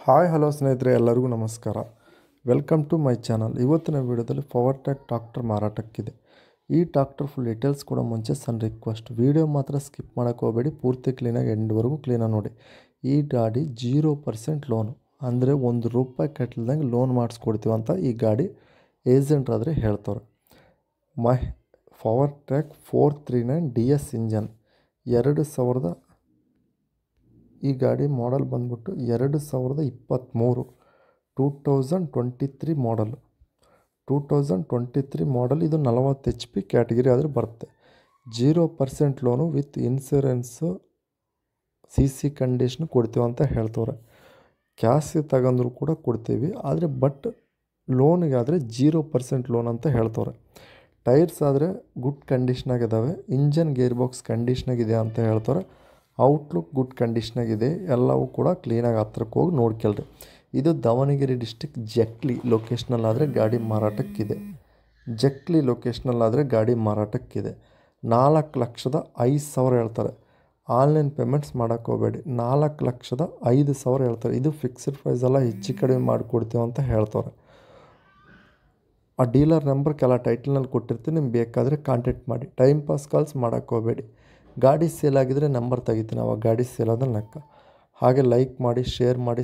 Hi hello ಸ್ನೇಹಿತರೆ, ಎಲ್ಲರಿಗೂ ನಮಸ್ಕಾರ. Welcome to my channel. ಇವತ್ತಿನ ವಿಡಿಯೋದಲ್ಲಿ ಪವರ್ ಟ್ರ್ಯಾಕ್ ಟ್ರಾಕ್ಟರ್ ಮಾರಾಟಕ್ಕಿದೆ. ಈ ಟ್ರಾಕ್ಟರ್ ಫುಲ್ ಡೀಟೇಲ್ಸ್ ಕೂಡ ಮುಂಚೆ ಸಣ್ಣ ರಿಕ್ವೆಸ್ಟ್, ವಿಡಿಯೋ ಮಾತ್ರ ಸ್ಕಿಪ್ ಮಾಡೋಕ್ಕೆ ಹೋಗಬೇಡಿ, ಪೂರ್ತಿ ಕ್ಲೀನಾಗಿ ಎಂಡ್ವರೆಗೂ ಕ್ಲೀನಾಗಿ ನೋಡಿ. ಈ ಗಾಡಿ 0% ಲೋನು, ಅಂದರೆ ₹1 ಕಟ್ಟಲ್ದಂಗೆ ಲೋನ್ ಮಾಡಿಸ್ಕೊಡ್ತೀವಿ ಅಂತ ಈ ಗಾಡಿ ಏಜೆಂಟ್ರಾದರೆ ಹೇಳ್ತಾರೆ. Power track 439 DS engine, 2000. ಈ ಗಾಡಿ ಮಾಡೆಲ್ ಬಂದ್ಬಿಟ್ಟು 2023, 2023 ಮಾಡಲು. 2023 ಮಾಡಲ್. ಇದು 40 HP ಕ್ಯಾಟಗಿರಿ ಆದರೆ ಬರುತ್ತೆ. 0% loan with insurance, CC condition ಕೊಡ್ತೀವಿ ಅಂತ ಹೇಳ್ತವ್ರೆ. ಕ್ಯಾಶ್ ತಗೊಂಡ್ರು ಕೂಡ ಕೊಡ್ತೀವಿ, ಆದರೆ ಲೋನಿಗೆ ಆದರೆ 0% ಲೋನ್ ಅಂತ ಹೇಳ್ತವ್ರೆ. ಟೈರ್ಸ್ ಆದರೆ ಗುಡ್ ಕಂಡೀಷ್ನಾಗಿದ್ದಾವೆ. ಇಂಜನ್ ಗೇರ್ ಬಾಕ್ಸ್ ಕಂಡೀಷ್ನಾಗಿದೆ ಅಂತ ಹೇಳ್ತಾರೆ. ಔಟ್ಲುಕ್ ಗುಡ್ ಕಂಡೀಷ್ನಾಗಿದೆ. ಎಲ್ಲವೂ ಕೂಡ ಕ್ಲೀನಾಗಿ ಹತ್ರಕ್ಕೆ ಹೋಗಿ ನೋಡ್ಕೊಳ್ರಿ. ಇದು ದಾವಣಗೆರೆ ಡಿಸ್ಟಿಕ್ ಜಕ್ಲಿ ಲೊಕೇಶ್ನಲ್ಲಾದರೆ ಗಾಡಿ ಮಾರಾಟಕ್ಕಿದೆ. ಜಕ್ಲಿ ಲೊಕೇಶ್ನಲ್ಲಾದರೆ ಗಾಡಿ ಮಾರಾಟಕ್ಕಿದೆ. 4,05,000 ಹೇಳ್ತಾರೆ. ಆನ್ಲೈನ್ ಪೇಮೆಂಟ್ಸ್ ಮಾಡೋಕ್ಕೆ ಹೋಗಬೇಡಿ. 4,05,000 ಹೇಳ್ತಾರೆ. ಇದು ಫಿಕ್ಸ್ಡ್ ಪ್ರೈಸ್ ಎಲ್ಲ, ಹೆಚ್ಚು ಕಡಿಮೆ ಮಾಡಿಕೊಡ್ತೀವಿ ಅಂತ ಹೇಳ್ತಾರೆ. ಆ ಡೀಲರ್ ನಂಬರ್ ಕೆಲ ಟೈಟಲ್ನಲ್ಲಿ ಕೊಟ್ಟಿರ್ತೀನಿ, ನಿಮ್ಗೆ ಬೇಕಾದರೆ ಕಾಂಟ್ಯಾಕ್ಟ್ ಮಾಡಿ. ಟೈಮ್ ಪಾಸ್ ಕಾಲ್ಸ್ ಮಾಡೋಕ್ಕೆ ಹೋಗಬೇಡಿ. ಗಾಡಿ ಸೇಲ್ ಆಗಿದ್ರೆ ನಂಬರ್ ತೆಗಿತೀನಿ, ಅವಾಗ ಗಾಡಿ ಸೇಲ್ ಆದ ಲೆಕ್ಕ. ಹಾಗೆ ಲೈಕ್ ಮಾಡಿ, ಶೇರ್ ಮಾಡಿ,